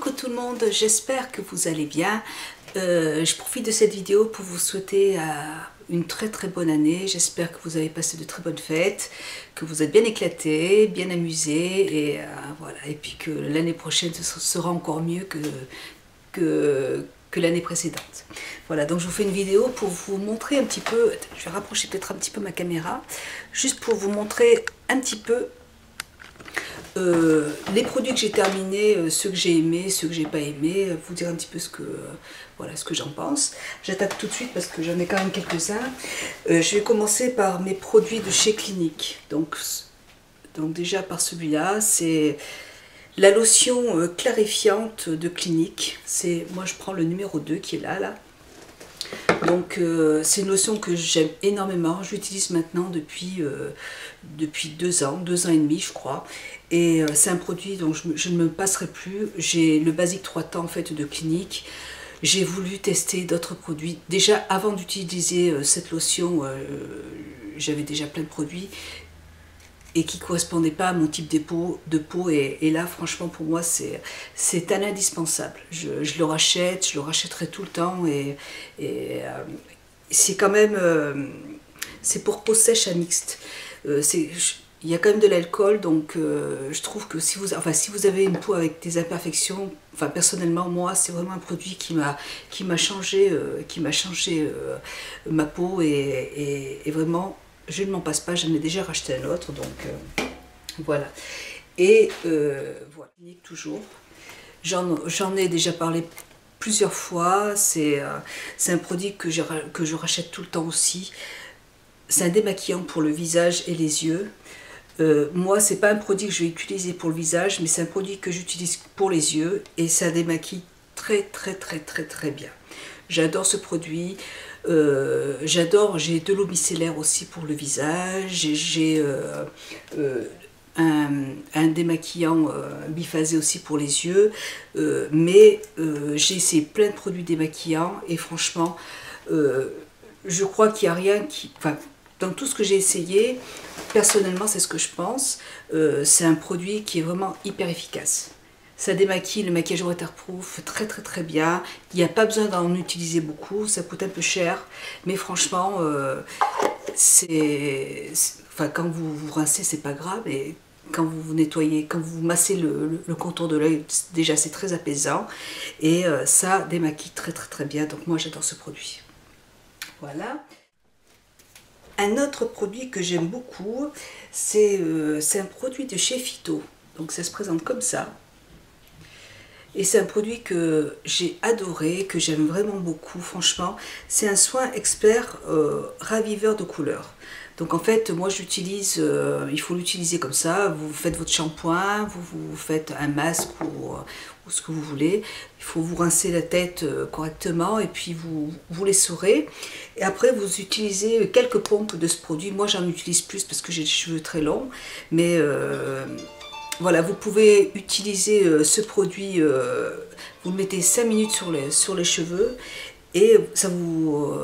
coucou tout le monde, j'espère que vous allez bien. Je profite de cette vidéo pour vous souhaiter une très bonne année. J'espère que vous avez passé de très bonnes fêtes, que vous êtes bien éclatés, bien amusés et voilà. Et puis que l'année prochaine ce sera encore mieux que l'année précédente. Voilà, donc je vous fais une vidéo pour vous montrer un petit peu, je vais rapprocher peut-être un petit peu ma caméra, juste pour vous montrer un petit peu les produits que j'ai terminés, ceux que j'ai aimés, ceux que j'ai pas aimés, vous dire un petit peu voilà, ce que j'en pense. J'attaque tout de suite parce que j'en ai quand même quelques-uns. Je vais commencer par mes produits de chez Clinique. Donc déjà par celui-là, c'est la lotion clarifiante de Clinique. Moi je prends le numéro 2 qui est là. Donc c'est une lotion que j'aime énormément, j'utilise maintenant depuis 2 ans, 2 ans et demi je crois, et c'est un produit dont je ne me passerai plus. J'ai le Basique 3 temps en fait de Clinique. J'ai voulu tester d'autres produits. Déjà avant d'utiliser cette lotion, j'avais déjà plein de produits et qui ne correspondaient pas à mon type de peau et là franchement pour moi c'est un indispensable. Je le rachète, je le rachèterai tout le temps et c'est quand même c'est pour peau sèche à mixte. Il y a quand même de l'alcool, donc je trouve que si vous avez une peau avec des imperfections, enfin personnellement moi c'est vraiment un produit qui m'a changé ma peau et vraiment je ne m'en passe pas. J'en ai déjà racheté un autre, donc voilà. Et voilà, toujours. J'en ai déjà parlé plusieurs fois. C'est un produit que je rachète tout le temps aussi. C'est un démaquillant pour le visage et les yeux. Moi, c'est pas un produit que je vais utiliser pour le visage, mais c'est un produit que j'utilise pour les yeux et ça démaquille très bien. J'adore ce produit. J'ai de l'eau micellaire aussi pour le visage, j'ai un démaquillant biphasé aussi pour les yeux, mais j'ai essayé plein de produits démaquillants et franchement je crois qu'il n'y a rien enfin, dans tout ce que j'ai essayé, personnellement c'est ce que je pense, c'est un produit qui est vraiment hyper efficace. Ça démaquille, le maquillage waterproof très bien. Il n'y a pas besoin d'en utiliser beaucoup, ça coûte un peu cher, mais franchement, enfin, quand vous rincez, c'est pas grave, et quand vous nettoyez, quand vous massez le contour de l'œil, déjà c'est très apaisant, et ça démaquille très bien, donc moi j'adore ce produit. Voilà. Un autre produit que j'aime beaucoup, c'est un produit de chez Phyto, donc ça se présente comme ça. Et c'est un produit que j'ai adoré, que j'aime vraiment beaucoup, franchement. C'est un soin expert raviveur de couleurs. Donc en fait, moi j'utilise, il faut l'utiliser comme ça. Vous faites votre shampoing, vous faites un masque ou ce que vous voulez. Il faut vous rincer la tête correctement et puis vous l'essorez. Et après vous utilisez quelques pompes de ce produit. Moi j'en utilise plus parce que j'ai des cheveux très longs, mais voilà, vous pouvez utiliser ce produit, vous le mettez 5 minutes sur les cheveux et ça vous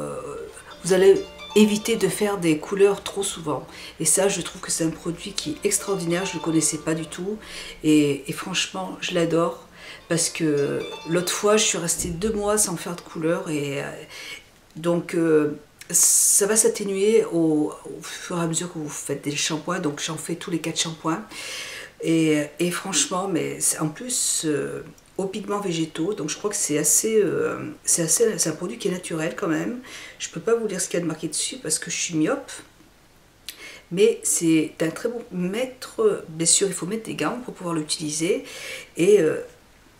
allez éviter de faire des couleurs trop souvent. Et ça, je trouve que c'est un produit qui est extraordinaire, je ne le connaissais pas du tout et franchement, je l'adore parce que l'autre fois, je suis restée 2 mois sans faire de couleurs et donc ça va s'atténuer au fur et à mesure que vous faites des shampoings, donc j'en fais tous les 4 shampoings. Et franchement, mais en plus aux pigments végétaux, donc je crois que c'est un produit qui est naturel quand même. Je peux pas vous dire ce qu'il y a de marqué dessus parce que je suis myope, mais c'est un très bon maître. Bien sûr, il faut mettre des gants pour pouvoir l'utiliser. Et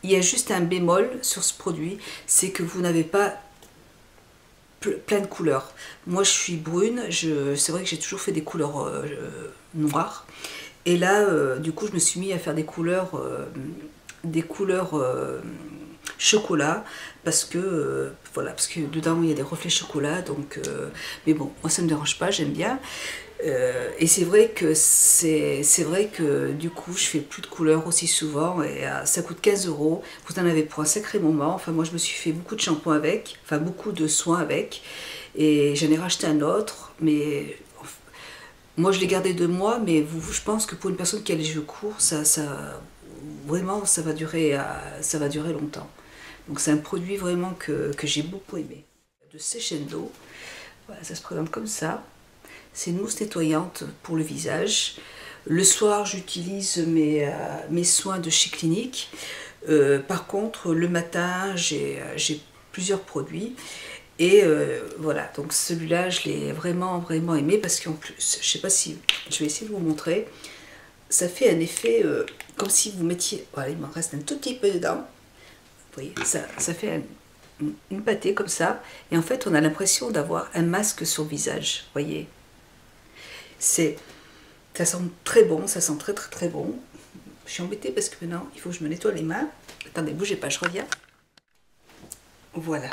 il y a juste un bémol sur ce produit, c'est que vous n'avez pas plein de couleurs. Moi, je suis brune, c'est vrai que j'ai toujours fait des couleurs noires. Et là, du coup, je me suis mis à faire des couleurs chocolat, parce que voilà, parce que dedans il y a des reflets chocolat, donc mais bon, moi ça me dérange pas, j'aime bien. Et c'est vrai que du coup, je fais plus de couleurs aussi souvent et ça coûte 15 €. Vous en avez pour un sacré moment. Enfin, moi, je me suis fait beaucoup de shampoing avec, enfin beaucoup de soins avec, et j'en ai racheté un autre, mais moi je l'ai gardé 2 mois, mais je pense que pour une personne qui a les cheveux courts, vraiment ça va durer longtemps. Donc c'est un produit vraiment que j'ai beaucoup aimé. De Sechendo, voilà, ça se présente comme ça. C'est une mousse nettoyante pour le visage. Le soir, j'utilise mes soins de chez Clinique. Par contre, le matin, j'ai plusieurs produits. Et voilà, donc celui-là, je l'ai vraiment aimé parce qu'en plus, je sais pas si, je vais essayer de vous montrer, ça fait un effet comme si vous mettiez, voilà, il m'en reste un tout petit peu dedans. Vous voyez, ça fait une pâtée comme ça. Et en fait, on a l'impression d'avoir un masque sur le visage, vous voyez. Ça sent très bon, ça sent très bon. Je suis embêtée parce que maintenant, il faut que je me nettoie les mains. Attendez, bougez pas, je reviens. Voilà.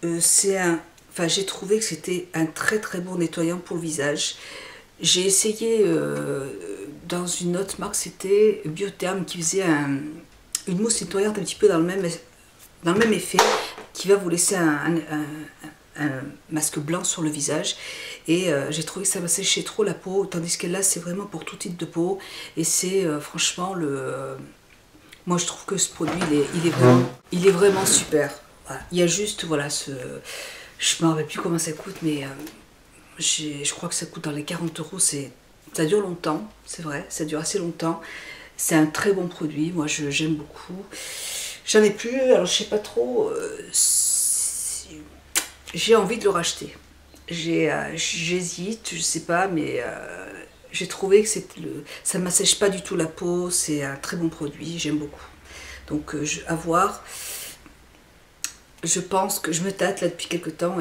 J'ai trouvé que c'était un très bon nettoyant pour le visage. J'ai essayé dans une autre marque, c'était Biotherm qui faisait une mousse nettoyante un petit peu dans le même effet, qui va vous laisser un masque blanc sur le visage. Et j'ai trouvé que ça m'asséchait trop la peau, tandis que là c'est vraiment pour tout type de peau. Et c'est franchement moi je trouve que ce produit il est vraiment super. Voilà. Il y a juste, voilà, je ne me rappelle plus comment ça coûte, mais je crois que ça coûte dans les 40 €. Ça dure longtemps, c'est vrai, ça dure assez longtemps. C'est un très bon produit, moi j'aime beaucoup. J'en ai plus, alors je sais pas trop, j'ai envie de le racheter. J'hésite, je sais pas, mais j'ai trouvé que ça ne m'assèche pas du tout la peau, c'est un très bon produit, j'aime beaucoup. Donc à voir. Je pense que je me tâte là depuis quelques temps,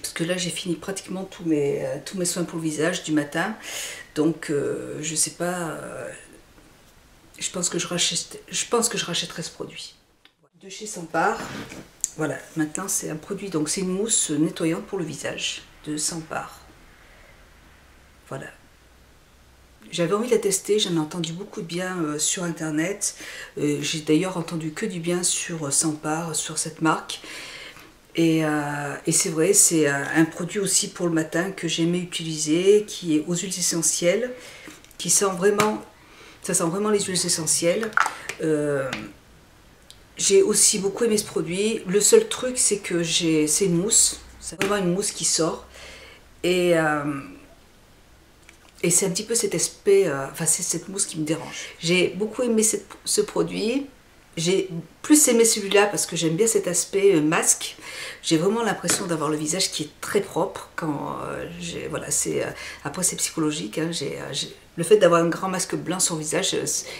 parce que là j'ai fini pratiquement tous mes soins pour le visage du matin. Donc je sais pas, je pense que je rachèterai ce produit. De chez Sampar, voilà, maintenant c'est un produit, donc c'est une mousse nettoyante pour le visage de Sampar. Voilà. J'avais envie de la tester, j'en ai entendu beaucoup de bien sur internet. J'ai d'ailleurs entendu que du bien sur Sampar, sur cette marque. Et c'est vrai, c'est un produit aussi pour le matin que j'aimais utiliser, qui est aux huiles essentielles, qui sent vraiment, ça sent vraiment les huiles essentielles. J'ai aussi beaucoup aimé ce produit. Le seul truc, c'est que c'est une mousse, c'est vraiment une mousse qui sort. Et c'est un petit peu cet aspect, c'est cette mousse qui me dérange. J'ai beaucoup aimé ce produit. J'ai plus aimé celui-là parce que j'aime bien cet aspect masque. J'ai vraiment l'impression d'avoir le visage qui est très propre. Voilà, après c'est psychologique. Hein, le fait d'avoir un grand masque blanc sur le visage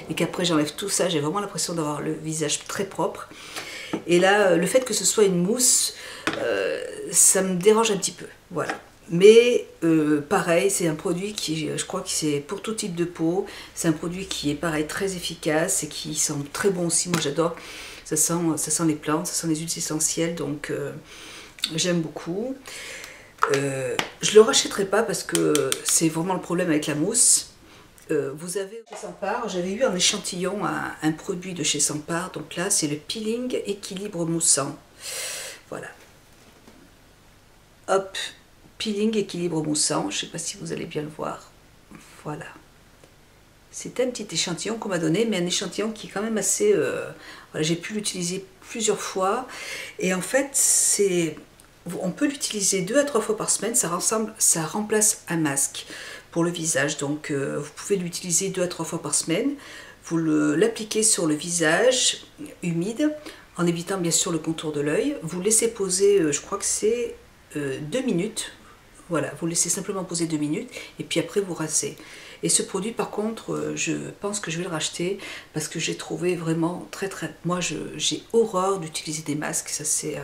et qu'après j'enlève tout ça, j'ai vraiment l'impression d'avoir le visage très propre. Et là, le fait que ce soit une mousse, ça me dérange un petit peu. Voilà. Mais pareil, c'est un produit qui, je crois que c'est pour tout type de peau. C'est un produit qui est pareil, très efficace et qui sent très bon aussi. Moi j'adore, ça sent les plantes, ça sent les huiles essentielles, donc j'aime beaucoup. Je le rachèterai pas parce que c'est vraiment le problème avec la mousse. Vous avez chez Sampar, j'avais eu en échantillon un produit de chez Sampar, donc là c'est le peeling équilibre moussant. Voilà. Hop. Peeling équilibre moussant, je ne sais pas si vous allez bien le voir. Voilà. C'est un petit échantillon qu'on m'a donné, mais un échantillon qui est quand même assez... voilà, j'ai pu l'utiliser plusieurs fois. Et en fait, on peut l'utiliser 2 à 3 fois par semaine. Ça remplace un masque pour le visage. Donc, vous pouvez l'utiliser 2 à 3 fois par semaine. Vous l'appliquez sur le visage humide, en évitant bien sûr le contour de l'œil. Vous laissez poser, je crois que c'est 2 minutes. Voilà, vous laissez simplement poser 2 minutes et puis après vous rincez. Et ce produit par contre, je pense que je vais le racheter parce que j'ai trouvé vraiment très... Moi j'ai horreur d'utiliser des masques, ça c'est...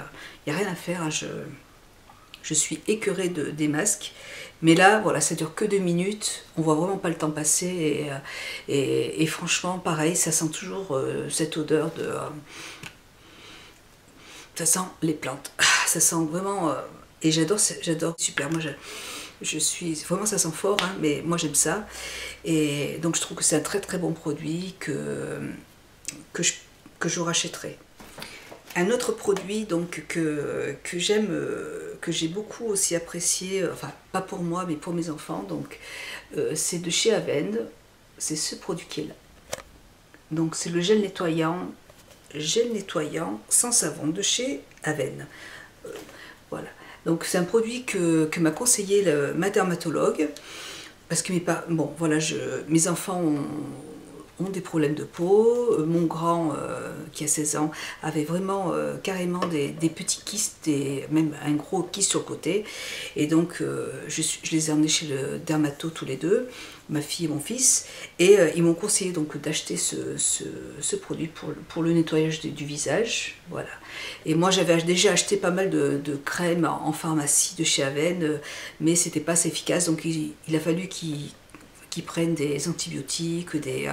Il n'y a rien à faire, hein, je suis écœurée des masques. Mais là, voilà, ça dure que 2 minutes, on voit vraiment pas le temps passer et franchement, pareil, ça sent toujours cette odeur de... ça sent les plantes, ça sent vraiment... et j'adore, super, moi je suis, vraiment ça sent fort, hein, mais moi j'aime ça. Et donc je trouve que c'est un très bon produit que je rachèterai. Un autre produit donc que j'aime, que j'ai beaucoup aussi apprécié, enfin pas pour moi mais pour mes enfants, donc c'est de chez Avène, c'est ce produit qui est là. Donc c'est le gel nettoyant sans savon de chez Aven. Voilà. Donc c'est un produit que m'a conseillé ma dermatologue. Parce que bon, voilà, mes enfants ont des problèmes de peau. Mon grand, qui a 16 ans, avait vraiment carrément des petits kystes, même un gros kyste sur le côté. Et donc, je les ai emmenés chez le dermato tous les deux, ma fille et mon fils. Et ils m'ont conseillé donc d'acheter ce produit pour le nettoyage du visage. Voilà. Et moi, j'avais déjà acheté pas mal de crèmes en pharmacie de chez Aven, mais c'était pas assez efficace. Donc, il a fallu qu'ils prennent des antibiotiques, des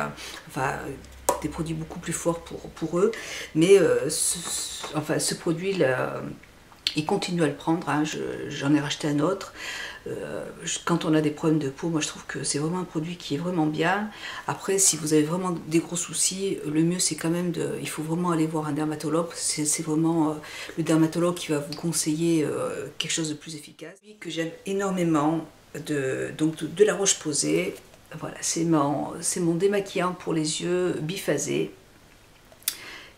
produits beaucoup plus forts pour eux. Mais ce produit-là, ils continuent à le prendre. Hein. J'en ai racheté un autre. Quand on a des problèmes de peau, moi je trouve que c'est vraiment un produit qui est vraiment bien. Après, si vous avez vraiment des gros soucis, le mieux c'est quand même il faut vraiment aller voir un dermatologue. C'est vraiment le dermatologue qui va vous conseiller quelque chose de plus efficace. Que j'aime énormément, de La Roche-Posay. Voilà, c'est mon démaquillant pour les yeux biphasé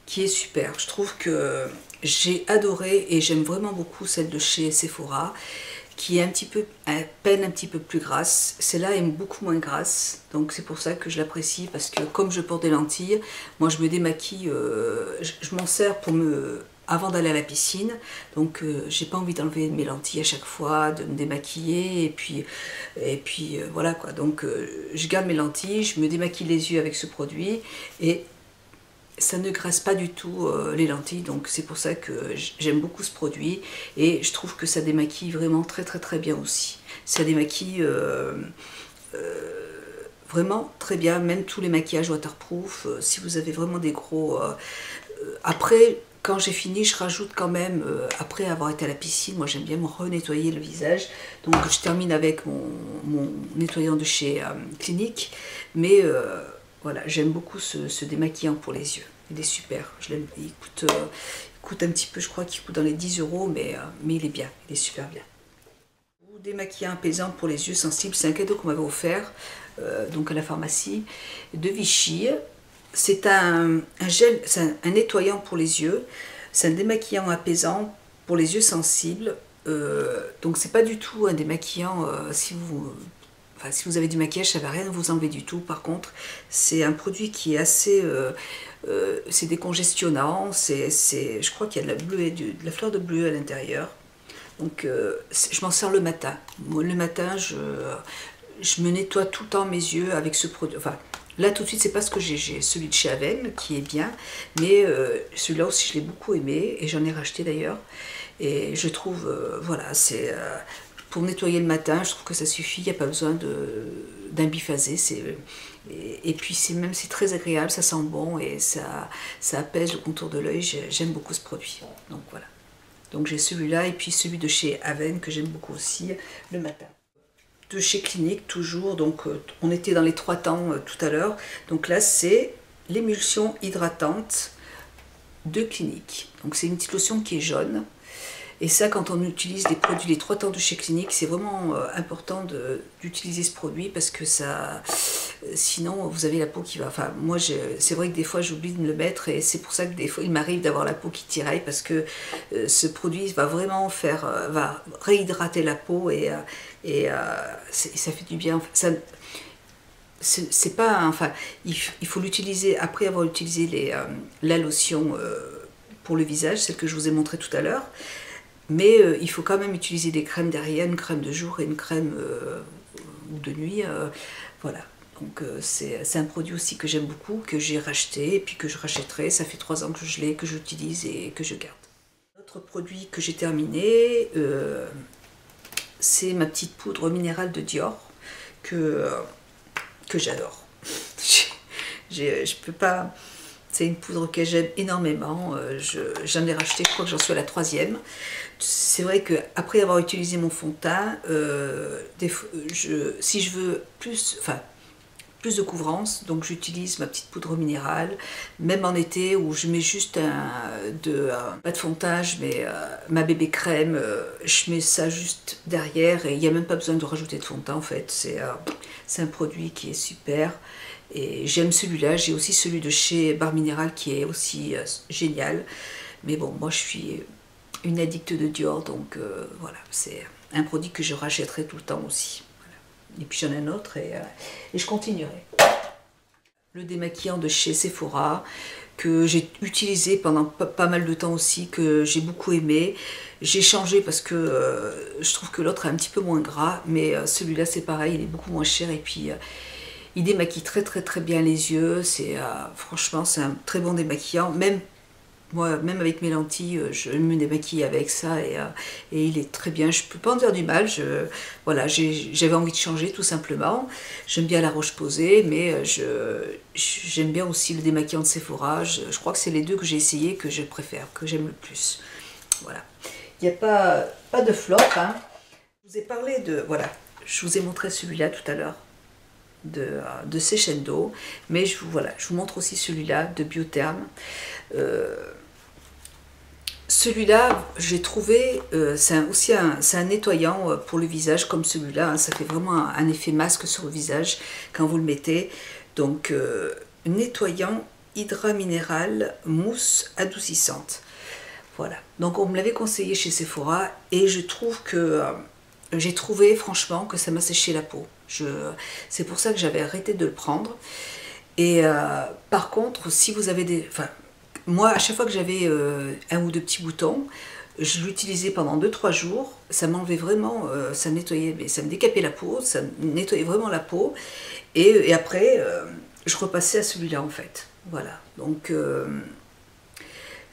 qui est super. Je trouve que j'ai adoré et j'aime vraiment beaucoup celle de chez Sephora, qui est à peine un petit peu plus grasse. Celle-là est beaucoup moins grasse, donc c'est pour ça que je l'apprécie, parce que comme je porte des lentilles, moi je me démaquille, je m'en sers avant d'aller à la piscine, donc j'ai pas envie d'enlever mes lentilles à chaque fois, de me démaquiller, et puis voilà quoi. Donc je garde mes lentilles, je me démaquille les yeux avec ce produit, et ça ne graisse pas du tout les lentilles, donc c'est pour ça que j'aime beaucoup ce produit, et je trouve que ça démaquille vraiment très très très bien aussi. Ça démaquille vraiment très bien, même tous les maquillages waterproof, si vous avez vraiment des gros... Après, quand j'ai fini, je rajoute quand même, après avoir été à la piscine, moi j'aime bien me renettoyer le visage, donc je termine avec mon nettoyant de chez Clinique, mais voilà, j'aime beaucoup ce démaquillant pour les yeux. Il est super. Il coûte un petit peu, je crois qu'il coûte dans les 10 €, mais il est bien. Il est super bien. Démaquillant apaisant pour les yeux sensibles, c'est un cadeau qu'on m'avait offert donc à la pharmacie de Vichy. C'est un gel, c'est un nettoyant pour les yeux. C'est un démaquillant apaisant pour les yeux sensibles. Donc c'est pas du tout un démaquillant si vous avez du maquillage, ça ne va rien vous enlever du tout. Par contre, c'est un produit qui est assez... c'est décongestionnant. Je crois qu'il y a de la fleur de bleuet à l'intérieur. Donc, je m'en sers le matin. Moi, le matin, je me nettoie tout le temps mes yeux avec ce produit. Enfin, là, tout de suite, c'est pas ce que j'ai. J'ai celui de chez Aven, qui est bien. Mais celui-là aussi, je l'ai beaucoup aimé. Et j'en ai racheté d'ailleurs. Et je trouve, voilà, c'est... pour nettoyer le matin, je trouve que ça suffit, il n'y a pas besoin d'un biphasé. Et puis c'est très agréable, ça sent bon et ça apaise le contour de l'œil. J'aime beaucoup ce produit. Donc voilà. Donc j'ai celui-là et puis celui de chez Aven que j'aime beaucoup aussi le matin. De chez Clinique toujours, donc on était dans les 3 temps tout à l'heure. Donc là c'est l'émulsion hydratante de Clinique. Donc c'est une petite lotion qui est jaune. Et ça, quand on utilise les produits, les 3 temps de chez Clinique, c'est vraiment important d'utiliser ce produit parce que ça, sinon vous avez la peau qui va... Enfin, moi, c'est vrai que des fois, j'oublie de me le mettre et c'est pour ça que des fois, il m'arrive d'avoir la peau qui tiraille parce que ce produit va vraiment va réhydrater la peau et ça fait du bien. Enfin, c'est pas... Enfin, il faut l'utiliser après avoir utilisé la lotion pour le visage, celle que je vous ai montrée tout à l'heure. Mais il faut quand même utiliser des crèmes derrière, une crème de jour et une crème de nuit. Voilà. Donc c'est un produit aussi que j'aime beaucoup, que j'ai racheté et puis que je rachèterai. Ça fait 3 ans que je l'ai, que j'utilise et que je garde. Autre produit que j'ai terminé, c'est ma petite poudre minérale de Dior que j'adore. Je peux pas... C'est une poudre que j'aime énormément. J'en ai racheté, je crois que j'en suis à la 3e. C'est vrai qu'après avoir utilisé mon fond de teint, si je veux plus de couvrance, donc j'utilise ma petite poudre minérale, même en été où je mets juste pas de fond de teint, je mets ma bébé crème, je mets ça juste derrière et il n'y a même pas besoin de rajouter de fond de teint en fait. C'est un produit qui est super Et j'aime celui-là. J'ai aussi celui de chez Bar Minéral qui est aussi génial. Mais bon, moi je suis une addicte de Dior, donc voilà, c'est un produit que je rachèterai tout le temps aussi. Voilà. Et puis j'en ai un autre et je continuerai. Le démaquillant de chez Sephora, que j'ai utilisé pendant pas mal de temps aussi, que j'ai beaucoup aimé. J'ai changé parce que je trouve que l'autre est un petit peu moins gras, mais celui-là c'est pareil, il est beaucoup moins cher et puis il démaquille très bien les yeux. Franchement c'est un très bon démaquillant, moi, même avec mes lentilles, je me démaquille avec ça et il est très bien. Je ne peux pas en dire du mal. Voilà, j'avais envie de changer tout simplement. J'aime bien la Roche-Posay, mais j'aime bien aussi le démaquillant de Sephora. Je crois que c'est les deux que j'ai essayé que je préfère, que j'aime le plus. Voilà. Il n'y a pas de flop. Hein. Je vous ai parlé de... Voilà, je vous ai montré celui-là tout à l'heure de Sechendo, mais je vous montre aussi celui-là de Biotherm. Celui-là, j'ai trouvé, c'est un nettoyant pour le visage comme celui-là, hein, ça fait vraiment un effet masque sur le visage quand vous le mettez. Donc, nettoyant hydra minéral mousse adoucissante. Voilà, donc on me l'avait conseillé chez Sephora et je trouve que j'ai trouvé franchement que ça m'a séché la peau. C'est pour ça que j'avais arrêté de le prendre. Et par contre, si vous avez des... Enfin, moi, à chaque fois que j'avais un ou deux petits boutons, je l'utilisais pendant 2-3 jours. Ça m'enlevait vraiment, ça nettoyait, ça me décapait la peau, ça nettoyait vraiment la peau. Et après, je repassais à celui-là en fait. Voilà, donc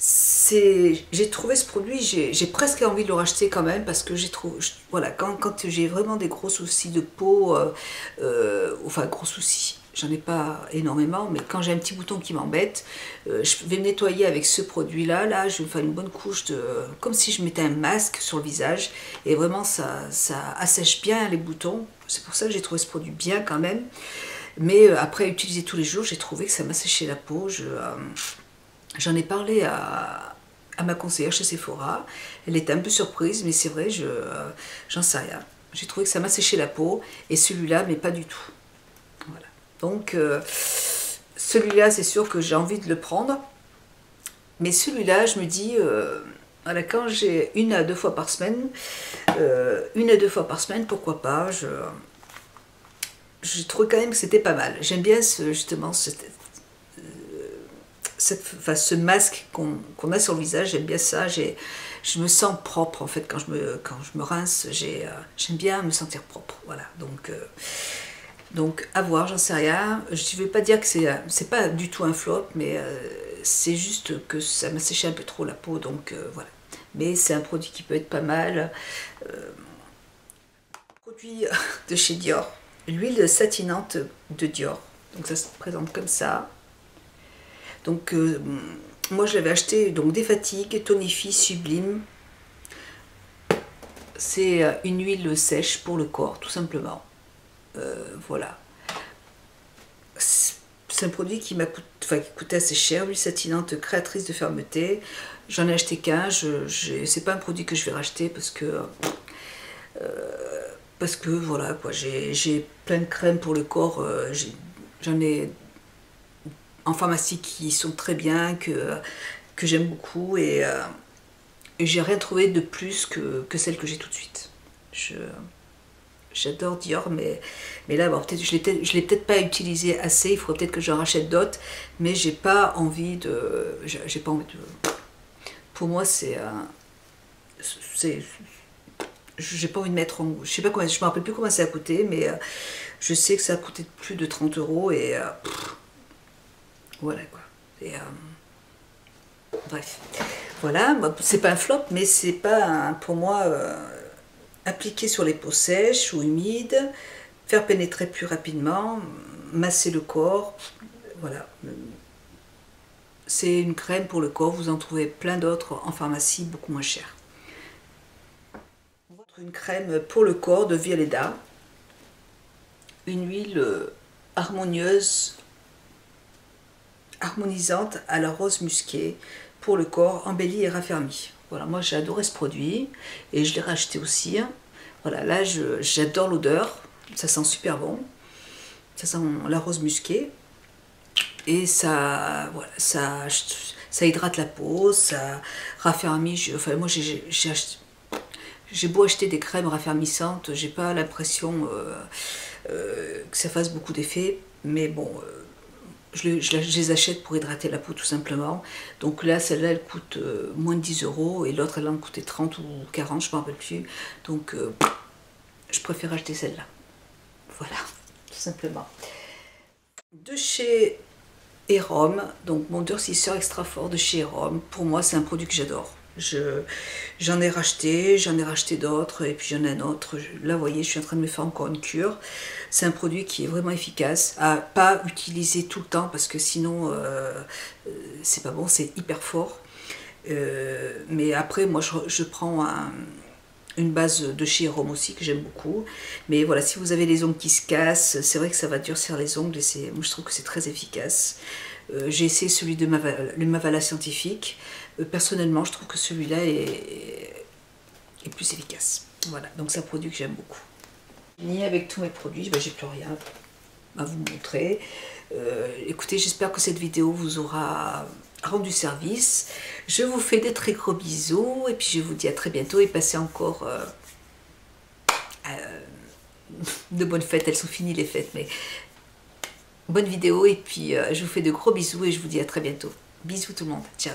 j'ai trouvé ce produit, j'ai presque envie de le racheter quand même parce que j'ai trouvé, voilà, quand j'ai vraiment des gros soucis de peau, enfin gros soucis, j'en ai pas énormément, mais quand j'ai un petit bouton qui m'embête, je vais me nettoyer avec ce produit-là, je vais me faire une bonne couche comme si je mettais un masque sur le visage, et vraiment ça assèche bien les boutons. C'est pour ça que j'ai trouvé ce produit bien quand même, mais après utiliser tous les jours, j'ai trouvé que ça m'a séché la peau. J'en ai parlé à ma conseillère chez Sephora, elle était un peu surprise, mais c'est vrai, j'en sais rien. J'ai trouvé que ça m'a séché la peau, et celui-là, mais pas du tout. Voilà. Donc, celui-là, c'est sûr que j'ai envie de le prendre, mais celui-là, je me dis, voilà, quand j'ai 1 à 2 fois par semaine, pourquoi pas, je trouve quand même que c'était pas mal. J'aime bien justement ce masque qu'on a sur le visage, j'aime bien ça. Je me sens propre en fait quand je me rince, j'aime bien me sentir propre. Voilà, donc à voir, j'en sais rien. Je ne vais pas dire que c'est pas du tout un flop, mais c'est juste que ça m'a séché un peu trop la peau, donc voilà. Mais c'est un produit qui peut être pas mal. Produit de chez Dior, l'huile satinante de Dior. Donc ça se présente comme ça. Donc moi je l'avais acheté, donc Défatigue, Tonifie, Sublime. C'est une huile sèche pour le corps, tout simplement. Voilà. C'est un produit qui coûtait assez cher, huile satinante créatrice de fermeté. J'en ai acheté qu'un, c'est pas un produit que je vais racheter parce que voilà quoi, j'ai plein de crèmes pour le corps, j'en ai en pharmacie qui sont très bien, que j'aime beaucoup, et j'ai rien trouvé de plus que celle que j'ai tout de suite. J'adore Dior, mais là bon, peut-être je l'ai peut-être pas utilisé assez, il faudrait peut-être que j'en rachète d'autres, mais j'ai pas envie de... Pour moi j'ai pas envie de mettre en... Je sais pas combien, je me rappelle plus combien ça a coûté, mais je sais que ça a coûté plus de 30 € et voilà quoi. Et, bref, voilà, c'est pas un flop, mais c'est pas pour moi appliquer sur les peaux sèches ou humides, faire pénétrer plus rapidement, masser le corps, voilà. C'est une crème pour le corps, vous en trouvez plein d'autres en pharmacie, beaucoup moins chères. Une crème pour le corps de Violeda, une huile harmonieuse, harmonisante à la rose musquée pour le corps embelli et raffermi. Voilà, moi j'ai adoré ce produit et je l'ai racheté aussi. Voilà, là j'adore l'odeur, ça sent super bon, ça sent la rose musquée. et ça, voilà, ça hydrate la peau, ça raffermit. Enfin, moi j'ai beau acheter des crèmes raffermissantes, j'ai pas l'impression que ça fasse beaucoup d'effet, mais bon, je les achète pour hydrater la peau tout simplement. Donc là, celle-là, elle coûte moins de 10 € et l'autre, elle en coûtait 30 ou 40, je ne me rappelle plus. Donc je préfère acheter celle-là. Voilà, tout simplement. De chez Erom, donc mon durcisseur extra fort de chez Erom, pour moi c'est un produit que j'adore. J'en ai racheté d'autres, et puis j'en ai un autre. Là, vous voyez, je suis en train de me faire encore une cure. C'est un produit qui est vraiment efficace, à pas utiliser tout le temps, parce que sinon, c'est pas bon, c'est hyper fort. Mais après, moi, je prends une base de chez Erom aussi, que j'aime beaucoup. Mais voilà, si vous avez les ongles qui se cassent, c'est vrai que ça va durcir les ongles, et moi, je trouve que c'est très efficace. J'ai essayé celui de le Mavala Scientifique. Personnellement, je trouve que celui-là est plus efficace. Voilà, donc c'est un produit que j'aime beaucoup. Ni avec tous mes produits, ben, j'ai plus rien à vous montrer. Écoutez, j'espère que cette vidéo vous aura rendu service. Je vous fais des très gros bisous et puis je vous dis à très bientôt et passez encore de bonnes fêtes. Elles sont finies les fêtes, mais bonne vidéo et puis je vous fais de gros bisous et je vous dis à très bientôt. Bisous tout le monde, ciao.